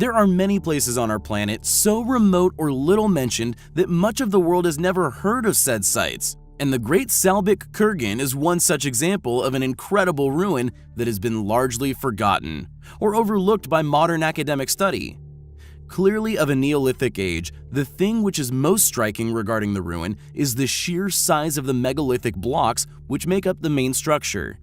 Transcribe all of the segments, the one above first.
There are many places on our planet so remote or little mentioned that much of the world has never heard of said sites, and the Great Salbik Kurgan is one such example of an incredible ruin that has been largely forgotten or overlooked by modern academic study. Clearly of a Neolithic age, the thing which is most striking regarding the ruin is the sheer size of the megalithic blocks which make up the main structure.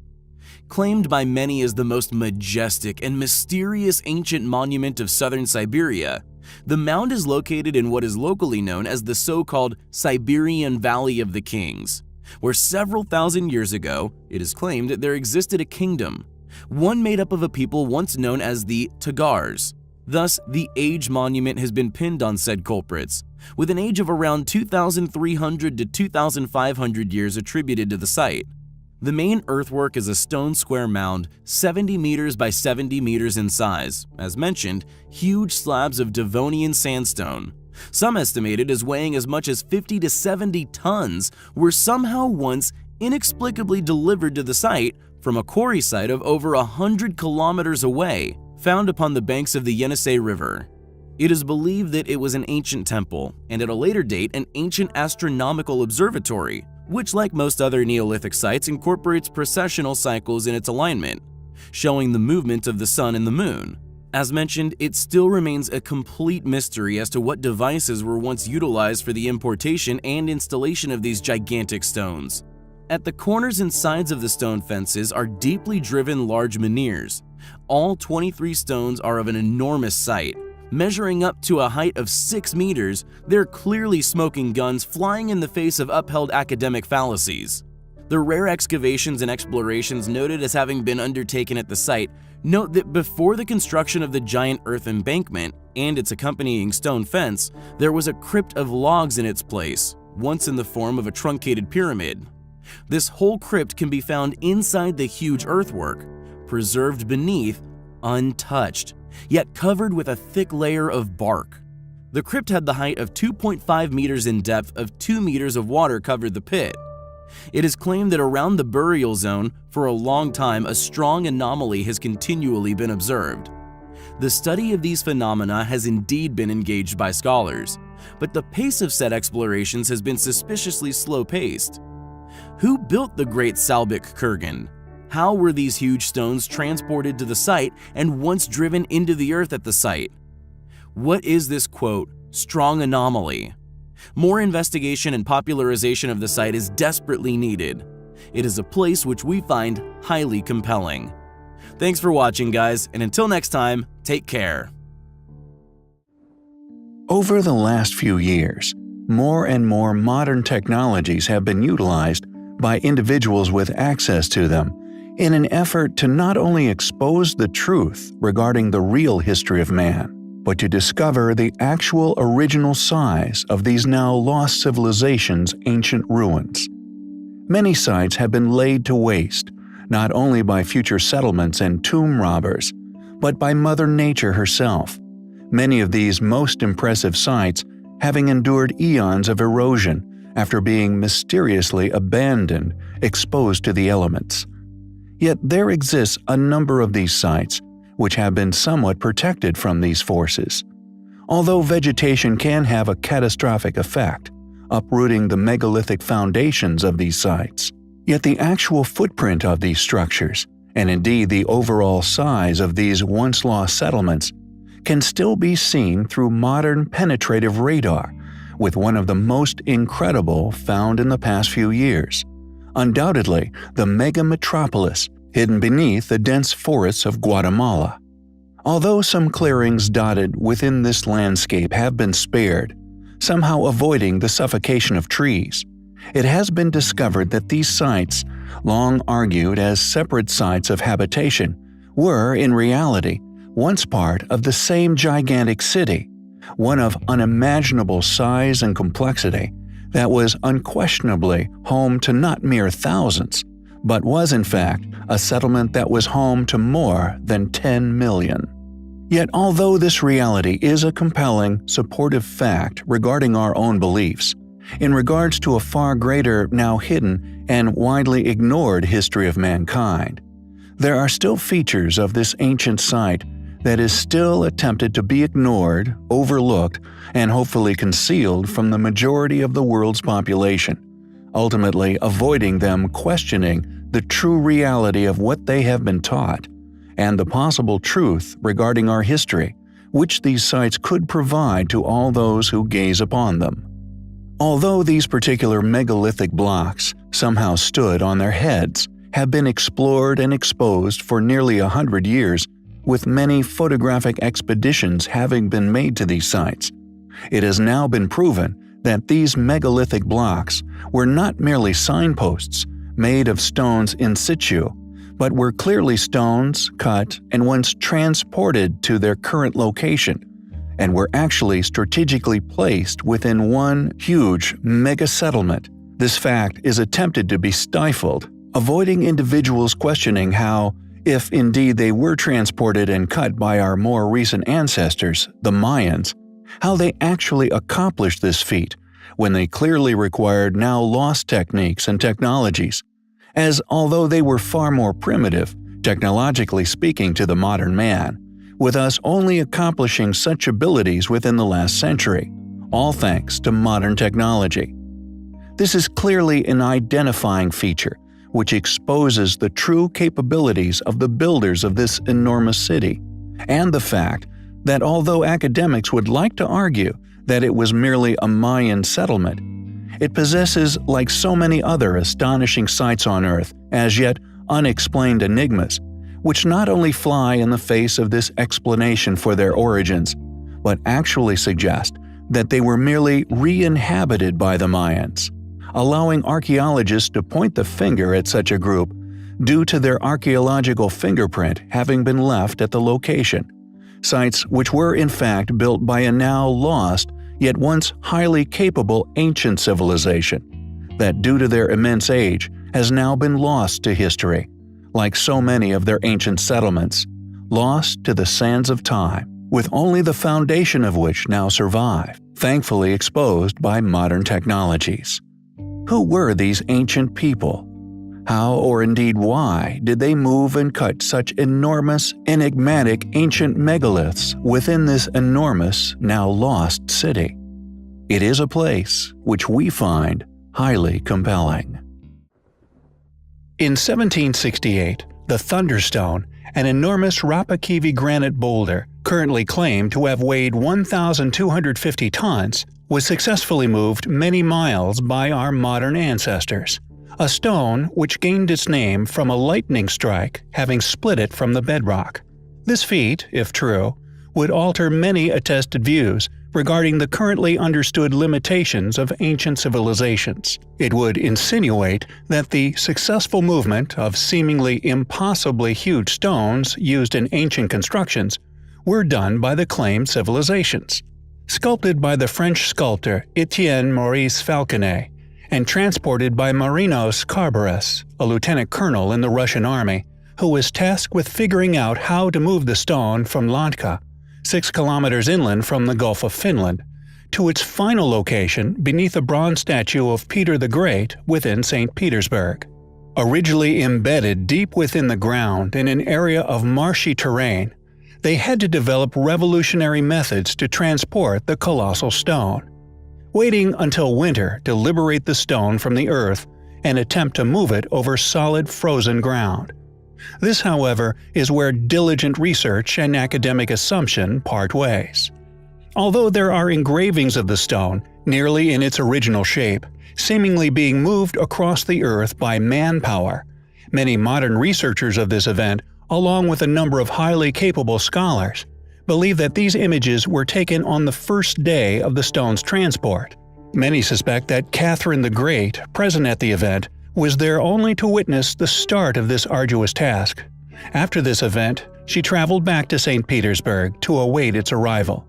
Claimed by many as the most majestic and mysterious ancient monument of southern Siberia, the mound is located in what is locally known as the so-called Siberian Valley of the Kings, where several thousand years ago, it is claimed that there existed a kingdom, one made up of a people once known as the Tagars. Thus, the age monument has been pinned on said culprits, with an age of around 2,300 to 2,500 years attributed to the site. The main earthwork is a stone square mound 70 meters by 70 meters in size. As mentioned, huge slabs of Devonian sandstone, some estimated as weighing as much as 50 to 70 tons, were somehow once inexplicably delivered to the site from a quarry site of over 100 kilometers away, found upon the banks of the Yenisei River. It is believed that it was an ancient temple, and at a later date an ancient astronomical observatory, which, like most other Neolithic sites, incorporates precessional cycles in its alignment, showing the movement of the sun and the moon. As mentioned, it still remains a complete mystery as to what devices were once utilized for the importation and installation of these gigantic stones. At the corners and sides of the stone fences are deeply driven large menhirs. All 23 stones are of an enormous size. Measuring up to a height of 6 meters, they're clearly smoking guns flying in the face of upheld academic fallacies. The rare excavations and explorations noted as having been undertaken at the site note that before the construction of the giant earth embankment and its accompanying stone fence, there was a crypt of logs in its place, once in the form of a truncated pyramid. This whole crypt can be found inside the huge earthwork, preserved beneath, untouched, yet covered with a thick layer of bark. The crypt had the height of 2.5 meters in depth of 2 meters of water covered the pit. It is claimed that around the burial zone, for a long time, a strong anomaly has continually been observed. The study of these phenomena has indeed been engaged by scholars, but the pace of said explorations has been suspiciously slow-paced. Who built the Great Salbik Kurgan? How were these huge stones transported to the site and once driven into the earth at the site? What is this, quote, strong anomaly? More investigation and popularization of the site is desperately needed. It is a place which we find highly compelling. Thanks for watching, guys, and until next time, take care. Over the last few years, more and more modern technologies have been utilized by individuals with access to them in an effort to not only expose the truth regarding the real history of man, but to discover the actual original size of these now lost civilizations' ancient ruins. Many sites have been laid to waste, not only by future settlements and tomb robbers, but by Mother Nature herself. Many of these most impressive sites having endured eons of erosion after being mysteriously abandoned, exposed to the elements. Yet there exists a number of these sites which have been somewhat protected from these forces. Although vegetation can have a catastrophic effect, uprooting the megalithic foundations of these sites, yet the actual footprint of these structures, and indeed the overall size of these once lost settlements, can still be seen through modern penetrative radar, with one of the most incredible found in the past few years. Undoubtedly, the mega metropolis hidden beneath the dense forests of Guatemala. Although some clearings dotted within this landscape have been spared, somehow avoiding the suffocation of trees, it has been discovered that these sites, long argued as separate sites of habitation, were, in reality, once part of the same gigantic city, one of unimaginable size and complexity, that was unquestionably home to not mere thousands, but was in fact a settlement that was home to more than 10 million. Yet although this reality is a compelling, supportive fact regarding our own beliefs, in regards to a far greater, now hidden, and widely ignored history of mankind, there are still features of this ancient site that is still attempted to be ignored, overlooked, and hopefully concealed from the majority of the world's population, ultimately avoiding them questioning the true reality of what they have been taught, and the possible truth regarding our history, which these sites could provide to all those who gaze upon them. Although these particular megalithic blocks somehow stood on their heads, have been explored and exposed for nearly 100 years, with many photographic expeditions having been made to these sites, it has now been proven that these megalithic blocks were not merely signposts made of stones in situ, but were clearly stones cut and once transported to their current location, and were actually strategically placed within one huge mega-settlement. This fact is attempted to be stifled, avoiding individuals questioning how, if indeed they were transported and cut by our more recent ancestors, the Mayans, how they actually accomplished this feat when they clearly required now lost techniques and technologies, as although they were far more primitive, technologically speaking, to the modern man, with us only accomplishing such abilities within the last century, all thanks to modern technology. This is clearly an identifying feature which exposes the true capabilities of the builders of this enormous city, and the fact that although academics would like to argue that it was merely a Mayan settlement, it possesses, like so many other astonishing sites on Earth, as yet unexplained enigmas, which not only fly in the face of this explanation for their origins, but actually suggest that they were merely re-inhabited by the Mayans, allowing archaeologists to point the finger at such a group due to their archaeological fingerprint having been left at the location. Sites which were in fact built by a now lost, yet once highly capable ancient civilization, that due to their immense age has now been lost to history, like so many of their ancient settlements, lost to the sands of time, with only the foundation of which now survive, thankfully exposed by modern technologies. Who were these ancient people? How, or indeed why, did they move and cut such enormous, enigmatic ancient megaliths within this enormous, now lost city? It is a place which we find highly compelling. In 1768, the Thunderstone, an enormous Rapakivi granite boulder, currently claimed to have weighed 1,250 tons, was successfully moved many miles by our modern ancestors. A stone which gained its name from a lightning strike having split it from the bedrock. This feat, if true, would alter many attested views regarding the currently understood limitations of ancient civilizations. It would insinuate that the successful movement of seemingly impossibly huge stones used in ancient constructions were done by the claimed civilizations. Sculpted by the French sculptor Etienne Maurice Falconet, and transported by Marinos Carburas, a lieutenant colonel in the Russian army, who was tasked with figuring out how to move the stone from Lanka, 6 kilometers inland from the Gulf of Finland, to its final location beneath a bronze statue of Peter the Great within St. Petersburg. Originally embedded deep within the ground in an area of marshy terrain, they had to develop revolutionary methods to transport the colossal stone. Waiting until winter to liberate the stone from the earth and attempt to move it over solid frozen ground. This, however, is where diligent research and academic assumption part ways. Although there are engravings of the stone, nearly in its original shape, seemingly being moved across the earth by manpower, many modern researchers of this event, along with a number of highly capable scholars, believe that these images were taken on the first day of the stone's transport. Many suspect that Catherine the Great, present at the event, was there only to witness the start of this arduous task. After this event, she traveled back to St. Petersburg to await its arrival.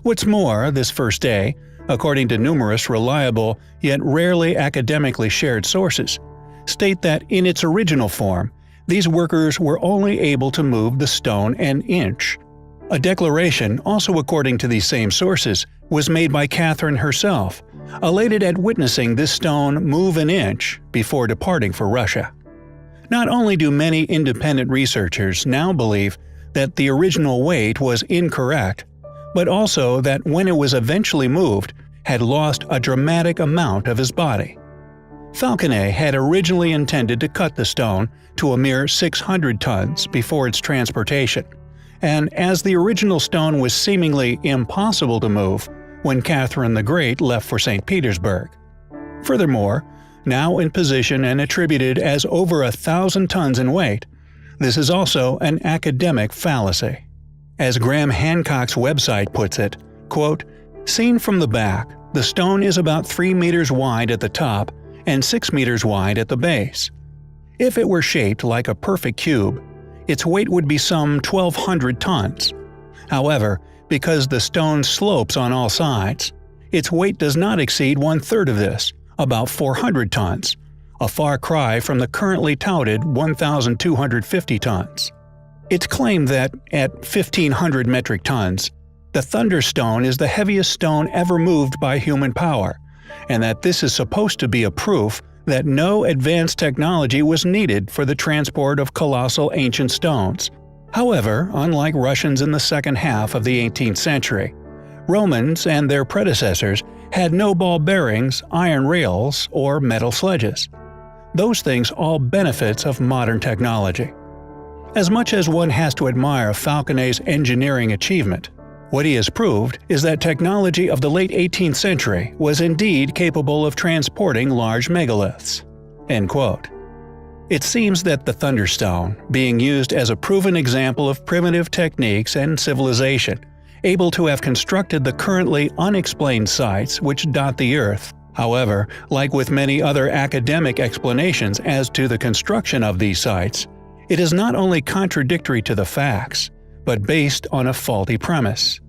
What's more, this first day, according to numerous reliable yet rarely academically shared sources, state that in its original form, these workers were only able to move the stone an inch. A declaration, also according to these same sources, was made by Catherine herself, elated at witnessing this stone move an inch before departing for Russia. Not only do many independent researchers now believe that the original weight was incorrect, but also that when it was eventually moved, had lost a dramatic amount of his body. Falconet had originally intended to cut the stone to a mere 600 tons before its transportation, and as the original stone was seemingly impossible to move when Catherine the Great left for St. Petersburg. Furthermore, now in position and attributed as over 1,000 tons in weight, this is also an academic fallacy. As Graham Hancock's website puts it, quote, "Seen from the back, the stone is about 3 meters wide at the top and 6 meters wide at the base. If it were shaped like a perfect cube, its weight would be some 1,200 tons. However, because the stone slopes on all sides, its weight does not exceed 1/3 of this, about 400 tons, a far cry from the currently touted 1,250 tons. It's claimed that, at 1,500 metric tons, the Thunderstone is the heaviest stone ever moved by human power, and that this is supposed to be a proof that no advanced technology was needed for the transport of colossal ancient stones. However, unlike Russians in the second half of the 18th century, Romans and their predecessors had no ball bearings, iron rails, or metal sledges. Those things all benefits of modern technology. As much as one has to admire Falconet's engineering achievement, what he has proved is that technology of the late 18th century was indeed capable of transporting large megaliths." End quote. It seems that the Thunderstone, being used as a proven example of primitive techniques and civilization, able to have constructed the currently unexplained sites which dot the Earth. However, like with many other academic explanations as to the construction of these sites, it is not only contradictory to the facts, but based on a faulty premise.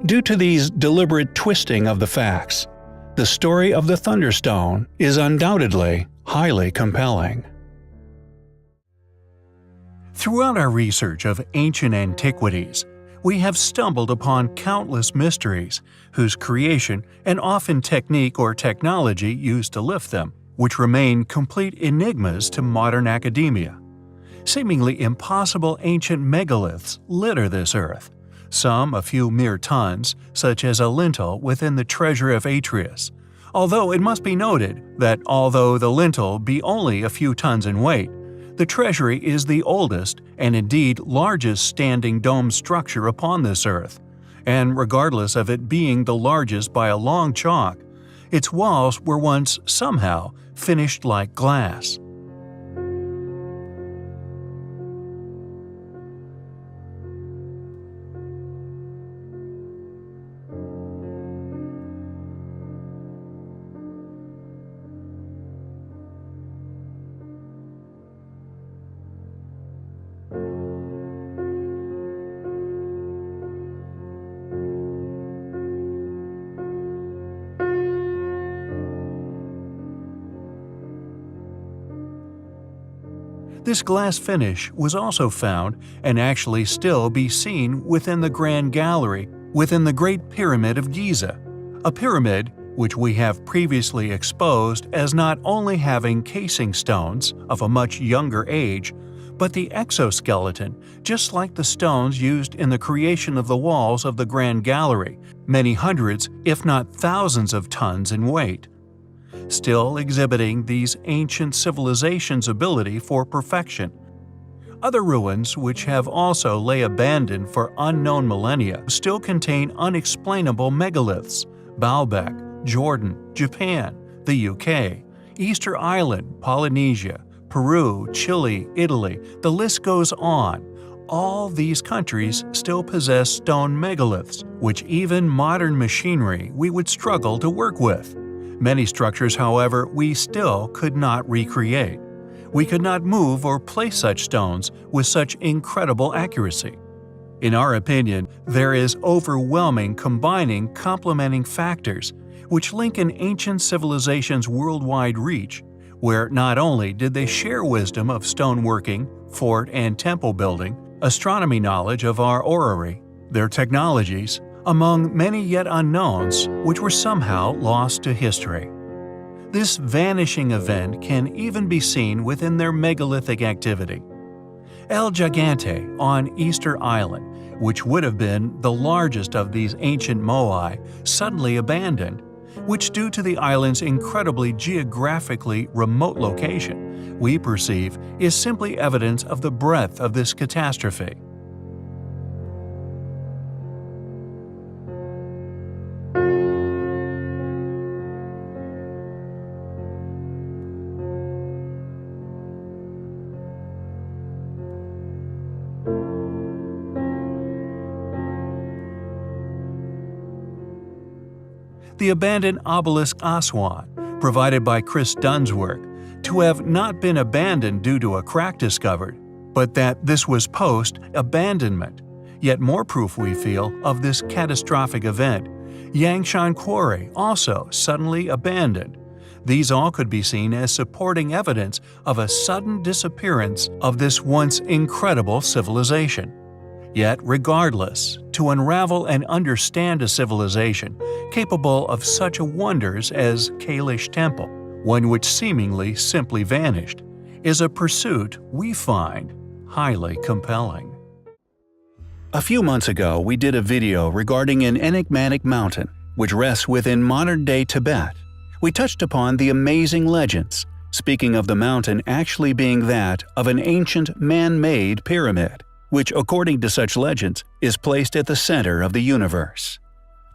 Due to these deliberate twisting of the facts, the story of the Thunderstone is undoubtedly highly compelling. Throughout our research of ancient antiquities, we have stumbled upon countless mysteries whose creation and often technique or technology used to lift them, which remain complete enigmas to modern academia. Seemingly impossible ancient megaliths litter this earth, some a few mere tons, such as a lintel within the treasure of Atreus, although it must be noted that although the lintel be only a few tons in weight, the treasury is the oldest and indeed largest standing dome structure upon this earth, and regardless of it being the largest by a long chalk, its walls were once somehow finished like glass. This glass finish was also found and actually still be seen within the Grand Gallery within the Great Pyramid of Giza, a pyramid which we have previously exposed as not only having casing stones of a much younger age, but the exoskeleton, just like the stones used in the creation of the walls of the Grand Gallery, many hundreds, if not thousands of tons in weight, still exhibiting these ancient civilizations' ability for perfection. Other ruins, which have also lay abandoned for unknown millennia, still contain unexplainable megaliths: Baalbek, Jordan, Japan, the UK, Easter Island, Polynesia, Peru, Chile, Italy, the list goes on. All these countries still possess stone megaliths, which even modern machinery we would struggle to work with. Many structures, however, we still could not recreate. We could not move or place such stones with such incredible accuracy. In our opinion, there is overwhelming combining complementing factors which link an ancient civilization's worldwide reach, where not only did they share wisdom of stoneworking, fort and temple building, astronomy knowledge of our orrery, their technologies, among many yet unknowns which were somehow lost to history. This vanishing event can even be seen within their megalithic activity. El Gigante on Easter Island, which would have been the largest of these ancient moai, suddenly abandoned, which due to the island's incredibly geographically remote location, we perceive is simply evidence of the breadth of this catastrophe. The abandoned obelisk Aswan, provided by Chris Dunn's work, to have not been abandoned due to a crack discovered, but that this was post-abandonment. Yet more proof we feel of this catastrophic event. Yangshan Quarry also suddenly abandoned. These all could be seen as supporting evidence of a sudden disappearance of this once incredible civilization. Yet, regardless, to unravel and understand a civilization capable of such wonders as Kailash Temple, one which seemingly simply vanished, is a pursuit we find highly compelling. A few months ago, we did a video regarding an enigmatic mountain which rests within modern-day Tibet. We touched upon the amazing legends, speaking of the mountain actually being that of an ancient man-made pyramid, which, according to such legends, is placed at the center of the universe.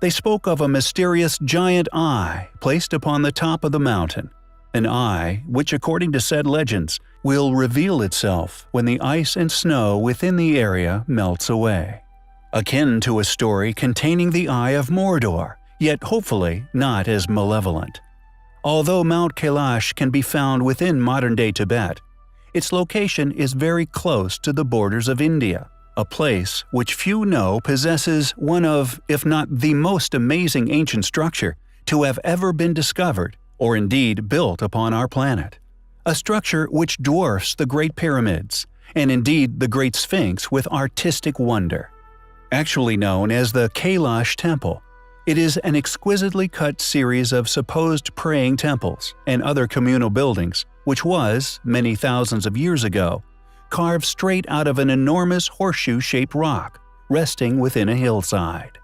They spoke of a mysterious giant eye placed upon the top of the mountain, an eye which, according to said legends, will reveal itself when the ice and snow within the area melts away. Akin to a story containing the Eye of Mordor, yet hopefully not as malevolent. Although Mount Kailash can be found within modern-day Tibet, its location is very close to the borders of India, a place which few know possesses one of, if not the most amazing ancient structure to have ever been discovered or indeed built upon our planet. A structure which dwarfs the Great Pyramids, and indeed the Great Sphinx with artistic wonder. Actually known as the Kailash Temple, it is an exquisitely cut series of supposed praying temples and other communal buildings which was, many thousands of years ago, carved straight out of an enormous horseshoe-shaped rock resting within a hillside.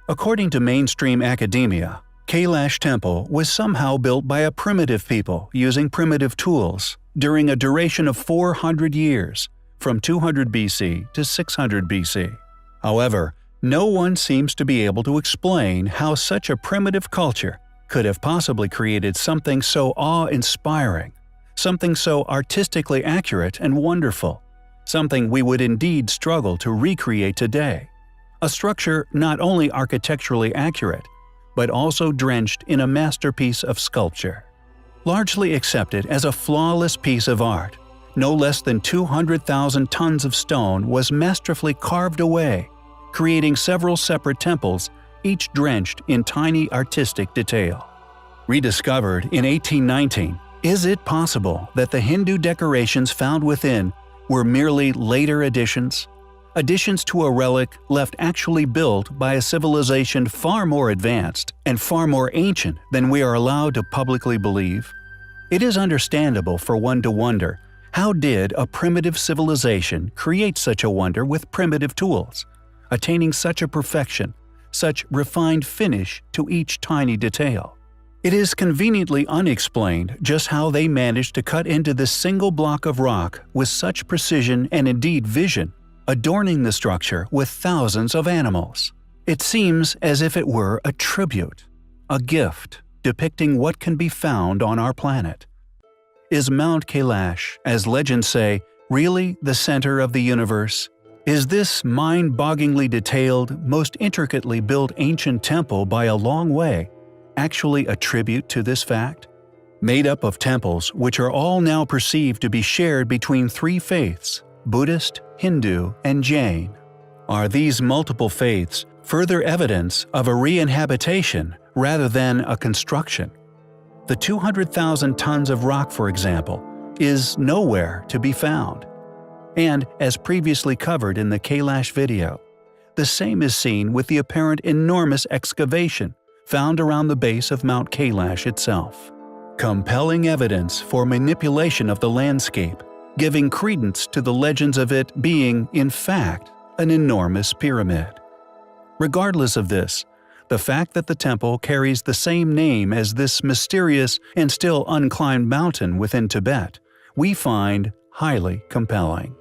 According to mainstream academia, Kailash Temple was somehow built by a primitive people using primitive tools during a duration of 400 years, from 200 BC to 600 BC. However, no one seems to be able to explain how such a primitive culture could have possibly created something so awe-inspiring, something so artistically accurate and wonderful, something we would indeed struggle to recreate today. A structure not only architecturally accurate, but also drenched in a masterpiece of sculpture. Largely accepted as a flawless piece of art, no less than 200,000 tons of stone was masterfully carved away, creating several separate temples, each drenched in tiny artistic detail. Rediscovered in 1819, is it possible that the Hindu decorations found within were merely later additions? Additions to a relic left actually built by a civilization far more advanced and far more ancient than we are allowed to publicly believe? It is understandable for one to wonder, how did a primitive civilization create such a wonder with primitive tools, attaining such a perfection, such refined finish to each tiny detail? It is conveniently unexplained just how they managed to cut into this single block of rock with such precision and indeed vision, adorning the structure with thousands of animals. It seems as if it were a tribute, a gift, depicting what can be found on our planet. Is Mount Kailash, as legends say, really the center of the universe? Is this mind-bogglingly detailed, most intricately built ancient temple by a long way actually a tribute to this fact? Made up of temples which are all now perceived to be shared between three faiths, Buddhist, Hindu, and Jain. Are these multiple faiths further evidence of a re-inhabitation rather than a construction? The 200,000 tons of rock, for example, is nowhere to be found. And, as previously covered in the Kailash video, the same is seen with the apparent enormous excavation found around the base of Mount Kailash itself. Compelling evidence for manipulation of the landscape, giving credence to the legends of it being, in fact, an enormous pyramid. Regardless of this, the fact that the temple carries the same name as this mysterious and still unclimbed mountain within Tibet, we find highly compelling.